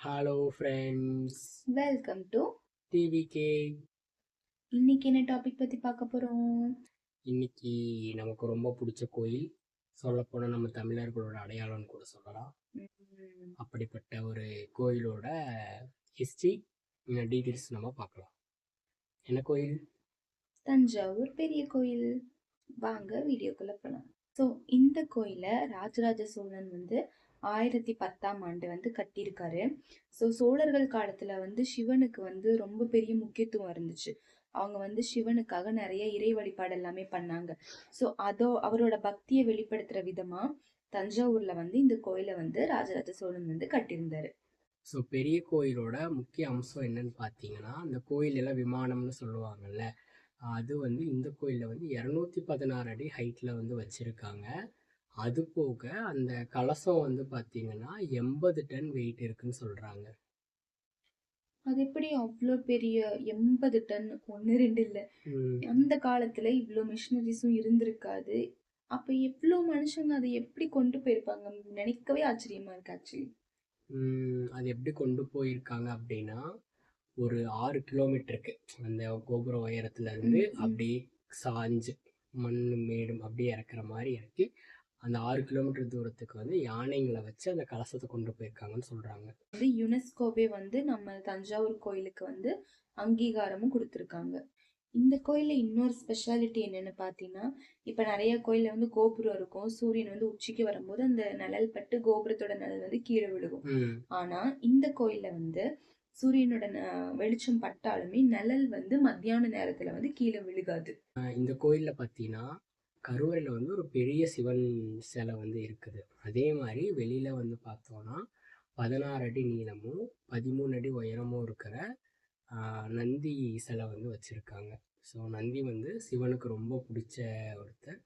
Hello friends, welcome to TVK. இன்னைக்கு என்ன topic பத்தி பார்க்க போறோம்? இன்னைக்கு நமக்கு ரொம்ப பிடிச்ச கோயில், சொல்லப்போனால் நம்ம தமிழர்களோட அடையாளம்னு கூட சொல்லலாம். அப்படிப்பட்ட ஒரு கோயிலோட ஹிஸ்ட்ரி டீட்டெயில்ஸ் நம்ம பார்க்கலாம். என்ன கோயில்? தஞ்சாவூர் பெரிய கோயில். வாங்க வீடியோக்குள்ள போலாம். ஸோ இந்த கோயிலை ராஜராஜ சோழன் 1010ஆம் ஆண்டு கட்டியிருக்காரு. ஸோ சோழர்கள் காலத்துல சிவனுக்கு ரொம்ப பெரிய முக்கியத்துவம் இருந்துச்சு. அவங்க சிவனுக்காக நிறைய இறை வழிபாடு எல்லாமே பண்ணாங்க. ஸோ அவரோட பக்தியை வெளிப்படுத்துற விதமா தஞ்சாவூர்ல இந்த கோயிலை ராஜராஜ சோழன் கட்டியிருந்தாரு. ஸோ பெரிய கோயிலோட முக்கிய அம்சம் என்னன்னு பார்த்தீங்கன்னா, அந்த கோயில் எல்லாம் விமானம்னு சொல்லுவாங்கல்ல, அது இந்த கோயிலில் 216 அடி ஹைட்டில் வச்சுருக்காங்க. அது போக அந்த கலசம் பார்த்தீங்கன்னா 80 டன் வெயிட் இருக்குன்னு சொல்கிறாங்க. அது எப்படி அவ்வளோ பெரிய 80 டன்? ஒன்று ரெண்டு இல்லை, அந்த காலத்துல இவ்வளோ மிஷினரிஸும் இருந்திருக்காது. அப்ப எவ்வளோ மனுஷங்க அதை எப்படி கொண்டு போயிருப்பாங்க? நினைக்கவே ஆச்சரியமா இருக்கு ஆக்சுவலி. அது எப்படி கொண்டு போயிருக்காங்க அப்படின்னா, ஒரு 6 கிலோமீட்டருக்கு அந்த கோபுர உயரத்துல இருந்து அப்படியே சாஞ்சு மண் மேடும் அப்படியே இறக்குற மாதிரி இறக்கி அந்த 6 கிலோமீட்டர் தூரத்துக்கு யானைங்களை வச்சு அந்த கலசத்தை கொண்டு போயிருக்காங்கன்னு சொல்றாங்க. யுனெஸ்கோவே நம்ம தஞ்சாவூர் கோயிலுக்கு அங்கீகாரமும் கொடுத்துருக்காங்க. இந்த கோயில்ல இன்னொரு ஸ்பெஷாலிட்டி என்னன்னு பார்த்தீங்கன்னா, இப்ப நிறைய கோயில்ல கோபுரம் இருக்கும். சூரியன் உச்சிக்கு வரும்போது அந்த நிழல் பட்டு கோபுரத்தோட நிழல் கீழே விழுகும். ஆனா இந்த கோயில்ல சூரியனோட வெளிச்சம் பட்டாலுமே நிழல் மத்தியான நேரத்துல கீழே விழுகாது. இந்த கோயில்ல பார்த்தீங்கன்னா கருவறையில் ஒரு பெரிய சிவன் சிலை இருக்குது. அதே மாதிரி வெளியில் பார்த்தோன்னா 16 அடி நீளமும் 13 அடி உயரமும் இருக்கிற நந்தி சிலை வச்சுருக்காங்க. ஸோ நந்தி சிவனுக்கு ரொம்ப பிடிச்ச ஒருத்தர்.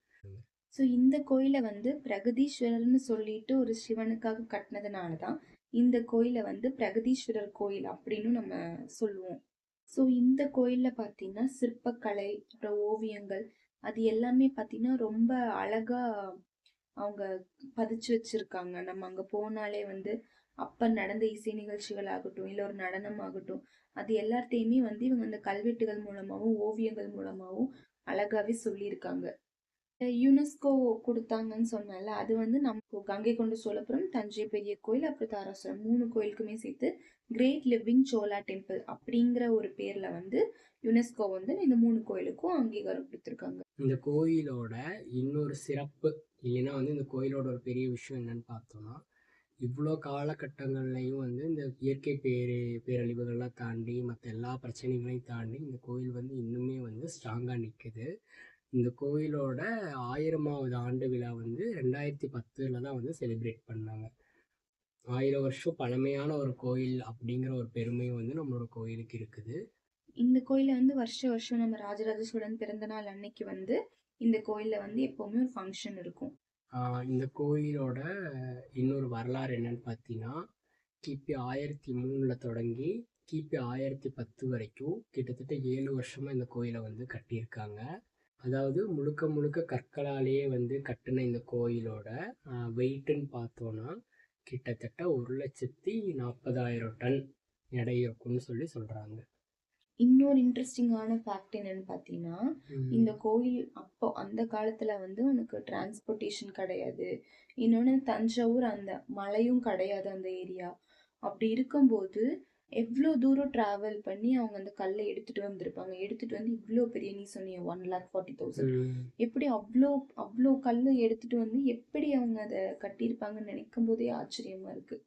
ஸோ இந்த கோயிலை பிரகதீஸ்வரர்னு சொல்லிட்டு ஒரு சிவனுக்காக கட்டினதுனால தான் இந்த கோயிலை பிரகதீஸ்வரர் கோயில் அப்படின்னு நம்ம சொல்லுவோம். ஸோ இந்த கோயிலில் பார்த்தீங்கன்னா சிற்பக்கலை, அப்புறம் ஓவியங்கள், அது எல்லாமே பார்த்தீங்கன்னா ரொம்ப அழகா அவங்க பதிச்சு வச்சிருக்காங்க. நம்ம அங்க போனாலே அப்ப நடந்த இசை நிகழ்ச்சிகள் ஆகட்டும், இல்ல ஒரு நடனம் ஆகட்டும், அது எல்லாத்தையுமே இவங்க அந்த கல்வெட்டுகள் மூலமாவும் ஓவியங்கள் மூலமாவும் அழகாவே சொல்லியிருக்காங்க. யுனெஸ்கோ கொடுத்தாங்கன்னு சொன்னால அது நம்ம கங்கை கொண்ட சோழபுரம், தஞ்சை பெரிய கோயில், அப்புறம் தாராசுரம் 3 கோயிலுக்குமே சேர்த்து கிரேட் லிவிங் சோலா டெம்பிள் அப்படிங்கிற ஒரு பேர்ல யுனெஸ்கோ இந்த 3 கோயிலுக்கும் அங்கீகாரம் கொடுத்துருக்காங்க. இந்த கோயிலோட இன்னொரு சிறப்பு இல்லைன்னா இந்த கோயிலோட ஒரு பெரிய விஷயம் என்னன்னு பார்த்தோம்னா, இவ்வளோ காலகட்டங்கள்லையும் இந்த இயற்கை பேரழிவுகள்லாம் தாண்டி மற்ற எல்லா பிரச்சனைகளையும் தாண்டி இந்த கோயில் இன்னுமே ஸ்ட்ராங்காக நிற்குது. இந்த கோயிலோட 1000வது ஆண்டு விழா 2010 தான் செலிப்ரேட் பண்ணாங்க. 1000 வருஷம் பழமையான ஒரு கோயில் அப்படிங்கிற ஒரு பெருமையும் நம்மளோட கோயிலுக்கு இருக்குது. இந்த கோயில வருஷம் வருஷம் நம்ம ராஜராஜ சோழன் பிறந்த நாள் அன்னைக்கு இந்த கோயில்ல எப்பவுமே ஒரு ஃபங்க்ஷன் இருக்கும். இந்த கோயிலோட இன்னொரு வரலாறு என்னன்னு பார்த்தீங்கன்னா, கிபி 1003 தொடங்கி கிபி 1010 வரைக்கும் கிட்டத்தட்ட 7 வருஷமா இந்த கோயிலை கட்டியிருக்காங்க. அதாவது முழுக்க முழுக்க கற்களாலேயே கட்டின இந்த கோயிலோட வெயிட்டுன்னு பார்த்தோன்னா கிட்டத்தட்ட 1,40,000 டன் எடை இருக்கும்னு சொல்றாங்க. இன்னொரு இன்ட்ரெஸ்டிங்கான ஃபேக்ட் என்னன்னு பார்த்தீங்கன்னா, இந்த கோயில் அப்போ அந்த காலத்துல உனக்கு டிரான்ஸ்போர்ட்டேஷன் கிடையாது. இன்னொன்று தஞ்சாவூர் அந்த மலையும் கிடையாது அந்த ஏரியா. அப்படி இருக்கும்போது எவ்வளோ தூரம் டிராவல் பண்ணி அவங்க அந்த கல்லை எடுத்துட்டு வந்திருப்பாங்க. எடுத்துட்டு இவ்வளோ பெரிய, நீ சொன்னீங்க 1,40,000, எப்படி அவ்வளோ அவ்வளோ கல் எடுத்துட்டு எப்படி அவங்க அதை கட்டியிருப்பாங்கன்னு நினைக்கும் போதே ஆச்சரியமா இருக்கு.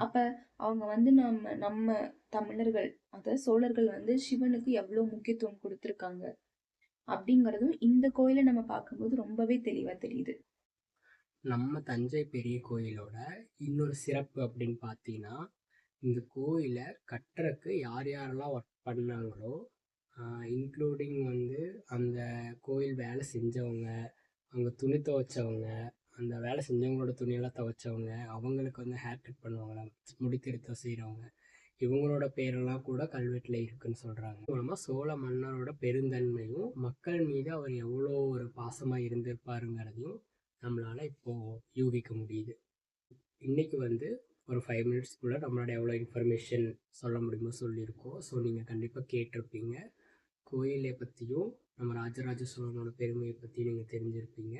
அப்ப அவங்க நம்ம நம்ம தமிழர்கள், அதாவது சோழர்கள் சிவனுக்கு எவ்வளவு முக்கியத்துவம் கொடுத்திருக்காங்க அப்படிங்கறதும் இந்த கோயிலை நம்ம பார்க்கும்போது ரொம்பவே தெளிவா தெரியுது. நம்ம தஞ்சை பெரிய கோயிலோட இன்னொரு சிறப்பு அப்படின்னு பார்த்தீங்கன்னா, இந்த கோயிலை கட்டுறக்கு யார் யாரெல்லாம் ஒர்க் பண்ணாங்களோ, இன்க்ளூடிங் அந்த கோயில் வேலை செஞ்சவங்க, அங்கே துணி துவைச்சவங்க, அந்த வேலை செஞ்சவங்களோட துணியெல்லாம் துவைச்சவங்க, அவங்களுக்கு ஹேர் கட் பண்ணுவாங்களா, முடி திருத்தம் செய்கிறவங்க, இவங்களோட பேரெல்லாம் கூட கல்வெட்டில் இருக்குன்னு சொல்கிறாங்க. மூலமாக சோழ மன்னரோட பெருந்தன்மையும் மக்கள் மீது அவர் எவ்வளோ ஒரு பாசமாக இருந்திருப்பாருங்கிறதையும் நம்மளால் இப்போது யூகிக்க முடியுது. இன்னைக்கு ஒரு 5 மினிட்ஸ்க்குள்ளே நம்மளோட எவ்வளோ இன்ஃபர்மேஷன் சொல்ல முடியுமோ சொல்லியிருக்கோம். ஸோ நீங்கள் கண்டிப்பாக கேட்டிருப்பீங்க. கோயிலை பற்றியும் நம்ம ராஜராஜ சோழனோட பெருமையை பற்றியும் நீங்கள் தெரிஞ்சிருப்பீங்க.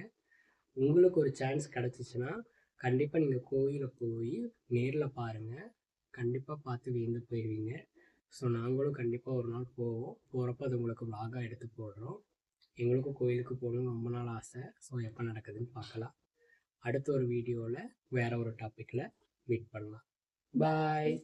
உங்களுக்கு ஒரு சான்ஸ் கிடச்சிச்சின்னா கண்டிப்பாக நீங்கள் கோயிலை போய் நேரில் பாருங்கள். கண்டிப்பாக பார்த்து வியந்து போயிடுவீங்க. ஸோ நாங்களும் கண்டிப்பாக ஒரு நாள் போவோம். போகிறப்ப அது உங்களுக்கு vlog-ஆ எடுத்து போடுறோம். எங்களுக்கும் கோயிலுக்கு போகணும்னு ரொம்ப நாள் ஆசை. ஸோ எப்போ நடக்குதுன்னு பார்க்கலாம். அடுத்த ஒரு வீடியோவில் வேறு ஒரு டாப்பிக்கில் மீட் பண்ணலாம். பாய்.